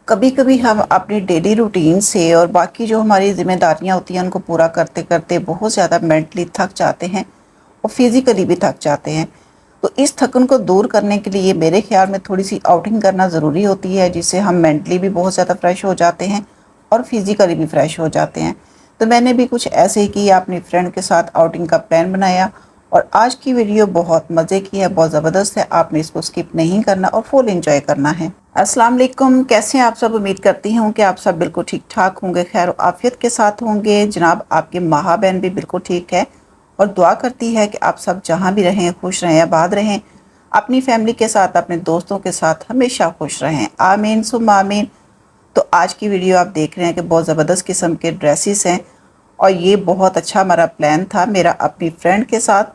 کبھی کبھی ہم اپنی ڈیلی روٹین سے اور باقی جو ہماری ذمہ داریاں ہوتی ہیں ان کو پورا کرتے کرتے بہت زیادہ مینٹلی تھک جاتے ہیں اور فزیکلی بھی تھک جاتے ہیں۔ تو اس تھکن کو دور کرنے کے لیے میرے خیال میں تھوڑی سی آؤٹنگ کرنا ضروری ہوتی ہے، جس سے ہم مینٹلی بھی بہت زیادہ فریش ہو جاتے ہیں اور فزیکلی بھی فریش ہو جاتے ہیں۔ تو میں نے بھی کچھ ایسے ہی کیا، اپنی فرینڈ کے ساتھ آؤٹنگ کا پلان بنایا، اور آج کی ویڈیو بہت مزے کی ہے، بہت زبردست ہے، آپ نے اس کو سکپ نہیں کرنا اور فل انجوائے کرنا ہے۔ السلام علیکم، کیسے ہیں آپ سب؟ امید کرتی ہوں کہ آپ سب بالکل ٹھیک ٹھاک ہوں گے، خیر و عافیت کے ساتھ ہوں گے۔ جناب آپ کی ماہا بہن بھی بالکل ٹھیک ہے اور دعا کرتی ہے کہ آپ سب جہاں بھی رہیں خوش رہیں، آباد رہیں، اپنی فیملی کے ساتھ اپنے دوستوں کے ساتھ ہمیشہ خوش رہیں، آمین ثم آمین۔ تو آج کی ویڈیو آپ دیکھ رہے ہیں کہ بہت زبردست قسم کے ڈریسز ہیں، اور یہ بہت اچھا ہمارا پلان تھا میرا اپنی فرینڈ کے ساتھ،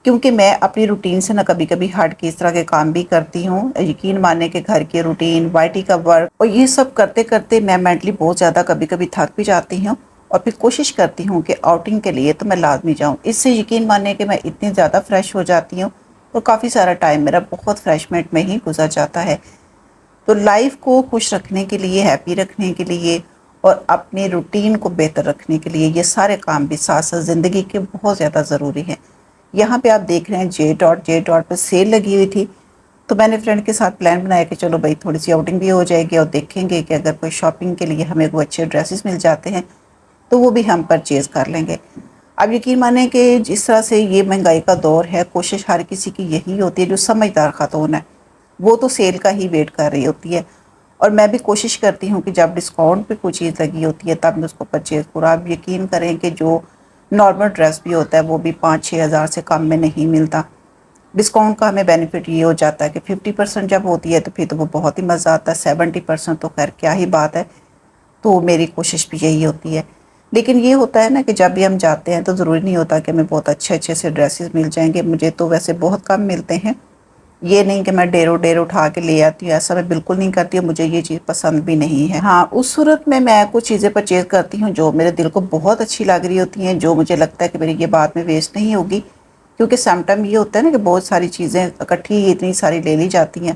کیونکہ میں اپنی روٹین سے نہ کبھی کبھی ہٹ کے اس طرح کے کام بھی کرتی ہوں۔ یقین ماننے کے گھر کے روٹین، وائی ٹی کا ورک، اور یہ سب کرتے کرتے میں مینٹلی بہت زیادہ کبھی کبھی تھک بھی جاتی ہوں، اور پھر کوشش کرتی ہوں کہ آؤٹنگ کے لیے تو میں لازمی جاؤں۔ اس سے یقین ماننے کہ میں اتنی زیادہ فریش ہو جاتی ہوں، اور کافی سارا ٹائم میرا بہت فریشمنٹ میں ہی گزر جاتا ہے۔ تو لائف کو خوش رکھنے کے لیے، ہیپی رکھنے کے لیے، اور اپنے روٹین کو بہتر رکھنے کے لیے یہ سارے کام بھی ساتھ ساتھ زندگی کے بہت زیادہ ضروری ہیں۔ یہاں پہ آپ دیکھ رہے ہیں جے ڈاٹ پہ سیل لگی ہوئی تھی، تو میں نے فرینڈ کے ساتھ پلان بنایا کہ چلو بھائی تھوڑی سی آؤٹنگ بھی ہو جائے گی، اور دیکھیں گے کہ اگر کوئی شاپنگ کے لیے ہمیں کوئی اچھے ڈریسز مل جاتے ہیں تو وہ بھی ہم پرچیز کر لیں گے۔ اب یقین مانیں کہ جس طرح سے یہ مہنگائی کا دور ہے، کوشش ہر کسی کی یہی ہوتی ہے جو سمجھدار خاتون ہے، وہ تو سیل کا ہی ویٹ کر رہی ہوتی ہے، اور میں بھی کوشش کرتی ہوں کہ جب ڈسکاؤنٹ پہ کوئی چیز لگی ہوتی ہے تب میں اس کو پرچیز کروں۔ آپ یقین کریں کہ جو نارمل ڈریس بھی ہوتا ہے وہ بھی 5-6 ہزار سے کم میں نہیں ملتا۔ ڈسکاؤنٹ کا ہمیں بینیفٹ یہ ہو جاتا ہے کہ 50% جب ہوتی ہے تو پھر تو وہ بہت ہی مزہ آتا ہے، 70% تو خیر کیا ہی بات ہے۔ تو میری کوشش بھی یہی ہوتی ہے، لیکن یہ ہوتا ہے نا کہ جب بھی ہم جاتے ہیں تو ضروری نہیں ہوتا کہ ہمیں بہت اچھے اچھے سے ڈریسز مل جائیں گے۔ مجھے تو ویسے بہت کم ملتے ہیں، یہ نہیں کہ میں ڈیر اٹھا کے لے آتی ہوں، ایسا میں بالکل نہیں کرتی ہوں، مجھے یہ چیز پسند بھی نہیں ہے۔ ہاں، اس صورت میں کچھ چیزیں پرچیز کرتی ہوں جو میرے دل کو بہت اچھی لگ رہی ہوتی ہیں، جو مجھے لگتا ہے کہ میری یہ بعد میں ویسٹ نہیں ہوگی، کیونکہ سم ٹائم یہ ہوتا ہے نا کہ بہت ساری چیزیں اکٹھی اتنی ساری لے لی جاتی ہیں،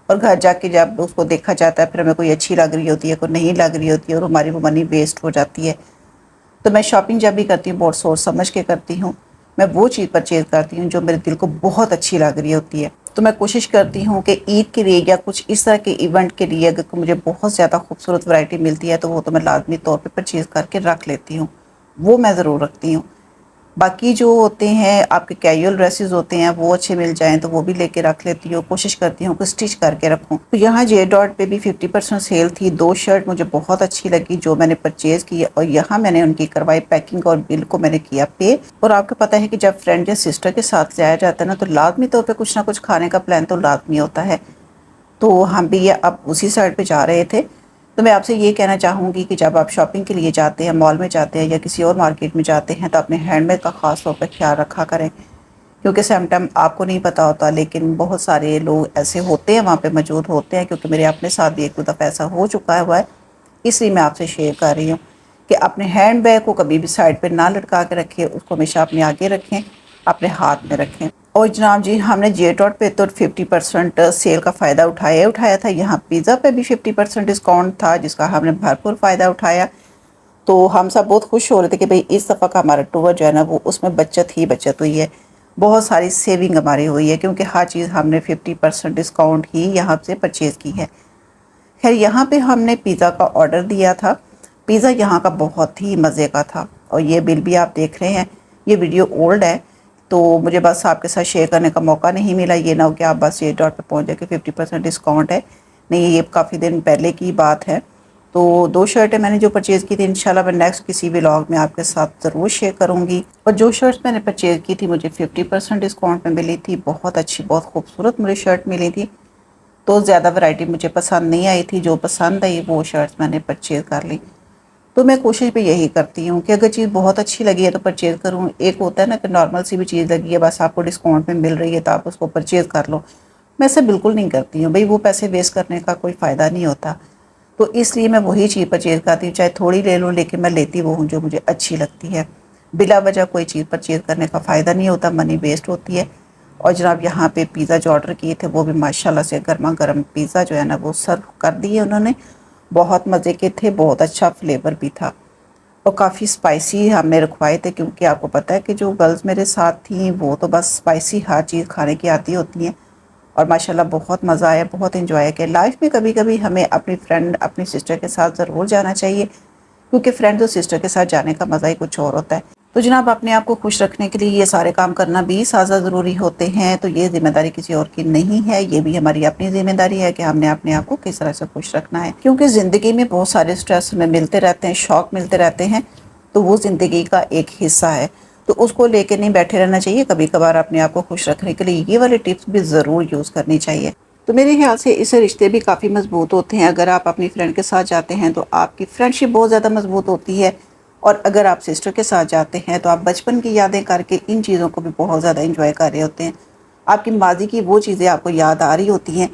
اور گھر جا کے جب اس کو دیکھا جاتا ہے پھر ہمیں کوئی اچھی لگ رہی ہوتی ہے، کوئی نہیں لگ رہی ہوتی ہے، اور ہماری وہ منی ویسٹ ہو جاتی ہے۔ تو میں شاپنگ جب بھی کرتی ہوں بہت سوچ سمجھ کے کرتی ہوں، میں وہ چیز پرچیز کرتی ہوں جو میرے دل کو بہت اچھی لگ رہی ہوتی ہے۔ تو میں کوشش کرتی ہوں کہ عید کے لیے یا کچھ اس طرح کے ایونٹ کے لیے اگر مجھے بہت زیادہ خوبصورت ورائٹی ملتی ہے تو وہ تو میں لازمی طور پہ پرچیز کر کے رکھ لیتی ہوں، وہ میں ضرور رکھتی ہوں۔ باقی جو ہوتے ہیں آپ کے کیجول ڈریسز ہوتے ہیں وہ اچھے مل جائیں تو وہ بھی لے کے رکھ لیتی ہوں، کوشش کرتی ہوں کہ اسٹچ کر کے رکھوں۔ تو یہاں جے ڈاٹ پہ بھی 50% سیل تھی، 2 شرٹ مجھے بہت اچھی لگی جو میں نے پرچیز کی، اور یہاں میں نے ان کی کروائی پیکنگ اور بل کو میں نے کیا پے۔ اور آپ کو پتہ ہے کہ جب فرینڈ یا سسٹر کے ساتھ جایا جاتا ہے نا تو لازمی طور پہ کچھ نہ کچھ کھانے کا پلان تو لازمی ہوتا ہے۔ تو ہم بھی اب اسی سائڈ پہ جا رہے تھے، تو میں آپ سے یہ کہنا چاہوں گی کہ جب آپ شاپنگ کے لیے جاتے ہیں، مال میں جاتے ہیں یا کسی اور مارکیٹ میں جاتے ہیں تو اپنے ہینڈ بیگ کا خاص طور پہ خیال رکھا کریں، کیونکہ سم ٹائم آپ کو نہیں پتہ ہوتا، لیکن بہت سارے لوگ ایسے ہوتے ہیں وہاں پہ موجود ہوتے ہیں، کیونکہ میرے اپنے ساتھ بھی ایک دو دفعہ ایسا ہو چکا ہوا ہے، اس لیے میں آپ سے شیئر کر رہی ہوں کہ اپنے ہینڈ بیگ کو کبھی بھی سائڈ پہ نہ لٹکا کے رکھیں، اس کو ہمیشہ اپنے آگے رکھیں، اپنے ہاتھ میں رکھیں۔ اور جناب جی ہم نے جے ڈاٹ پہ تو 50% سیل کا فائدہ اٹھایا تھا، یہاں پیزا پہ بھی 50% ڈسکاؤنٹ تھا جس کا ہم نے بھرپور فائدہ اٹھایا۔ تو ہم سب بہت خوش ہو رہے تھے کہ بھئی اس دفعہ کا ہمارا ٹور جو ہے نا وہ اس میں بچت ہی بچت ہوئی ہے، بہت ساری سیونگ ہماری ہوئی ہے، کیونکہ ہر چیز ہم نے 50% ڈسکاؤنٹ ہی یہاں سے پرچیز کی ہے۔ خیر یہاں پہ ہم نے پیزا کا آرڈر دیا تھا، پیزا یہاں کا بہت ہی مزے کا تھا، اور یہ بل بھی آپ دیکھ رہے ہیں، یہ ویڈیو اولڈ ہے تو مجھے بس آپ کے ساتھ شیئر کرنے کا موقع نہیں ملا، یہ نہ ہو کہ آپ بس یہ ڈاٹ پہ پہنچ جائے کہ 50% ڈسکاؤنٹ ہے، نہیں یہ کافی دن پہلے کی بات ہے۔ تو 2 شرٹیں میں نے جو پرچیز کی تھی، انشاءاللہ میں نیکسٹ کسی ولاگ میں آپ کے ساتھ ضرور شیئر کروں گی۔ اور جو شرٹس میں نے پرچیز کی تھی مجھے 50% ڈسکاؤنٹ میں ملی تھی، بہت اچھی بہت خوبصورت مجھے شرٹ ملی تھی، تو زیادہ ورائٹی مجھے پسند نہیں آئی تھی، جو پسند آئی وہ شرٹس میں نے پرچیز کر لی۔ تو میں کوشش بھی یہی کرتی ہوں کہ اگر چیز بہت اچھی لگی ہے تو پرچیز کروں، ایک ہوتا ہے نا کہ نارمل سی بھی چیز لگی ہے بس آپ کو ڈسکاؤنٹ میں مل رہی ہے تو آپ اس کو پرچیز کر لو، میں ایسے بالکل نہیں کرتی ہوں، بھئی وہ پیسے ویسٹ کرنے کا کوئی فائدہ نہیں ہوتا، تو اس لیے میں وہی چیز پرچیز کرتی ہوں، چاہے تھوڑی لے لوں لیکن میں لیتی وہ ہوں جو مجھے اچھی لگتی ہے، بلا وجہ کوئی چیز پرچیز کرنے کا فائدہ نہیں ہوتا، منی ویسٹ ہوتی ہے۔ اور جناب یہاں پہ پیزا جو آرڈر کیے تھے وہ بھی ماشاءاللہ سے گرما گرم پیزا جو ہے نا وہ سرو کر دیے انہوں نے، بہت مزے کے تھے، بہت اچھا فلیور بھی تھا اور کافی سپائسی ہم نے رکھوائے تھے، کیونکہ آپ کو پتہ ہے کہ جو گرلز میرے ساتھ تھیں وہ تو بس سپائسی ہر چیز کھانے کی آتی ہوتی ہیں، اور ماشاءاللہ بہت مزہ آیا، بہت انجوائے کیا۔ لائف میں کبھی کبھی ہمیں اپنی فرینڈ، اپنی سسٹر کے ساتھ ضرور جانا چاہیے، کیونکہ فرینڈ اور سسٹر کے ساتھ جانے کا مزہ ہی کچھ اور ہوتا ہے۔ تو جناب اپنے آپ کو خوش رکھنے کے لیے یہ سارے کام کرنا بھی سازہ ضروری ہوتے ہیں، تو یہ ذمہ داری کسی اور کی نہیں ہے، یہ بھی ہماری اپنی ذمہ داری ہے کہ ہم نے اپنے آپ کو کس طرح سے خوش رکھنا ہے، کیونکہ زندگی میں بہت سارے سٹریس ہمیں ملتے رہتے ہیں، شوق ملتے رہتے ہیں، تو وہ زندگی کا ایک حصہ ہے، تو اس کو لے کے نہیں بیٹھے رہنا چاہیے، کبھی کبھار اپنے آپ کو خوش رکھنے کے لیے یہ والے ٹپس بھی ضرور یوز کرنی چاہیے۔ تو میرے خیال سے اس سے رشتے بھی کافی مضبوط ہوتے ہیں، اگر آپ اپنی فرینڈ کے ساتھ جاتے ہیں تو آپ کی فرینڈشپ بہت زیادہ مضبوط ہوتی ہے، اور اگر آپ سسٹر کے ساتھ جاتے ہیں تو آپ بچپن کی یادیں کر کے ان چیزوں کو بھی بہت زیادہ انجوائے کر رہے ہوتے ہیں، آپ کی ماضی کی وہ چیزیں آپ کو یاد آ رہی ہوتی ہیں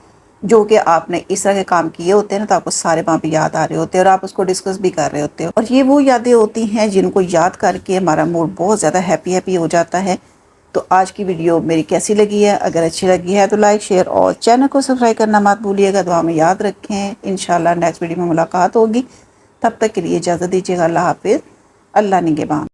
جو کہ آپ نے اس طرح کے کام کیے ہوتے ہیں نا، تو آپ کو سارے وہاں پہ یاد آ رہے ہوتے ہیں اور آپ اس کو ڈسکس بھی کر رہے ہوتے ہیں، اور یہ وہ یادیں ہوتی ہیں جن کو یاد کر کے ہمارا موڈ بہت زیادہ ہیپی ہو جاتا ہے۔ تو آج کی ویڈیو میری کیسی لگی ہے؟ اگر اچھی لگی ہے تو لائک، شیئر اور چینل کو سبسکرائب کرنا مت بھولیے گا، دعا میں یاد رکھیں۔ انشاءاللہ نیکسٹ ویڈیو میں ملاقات ہوگی، تب تک کے لیے اجازت دیجیے گا۔ اللہ حافظ، اللہ نگہبان۔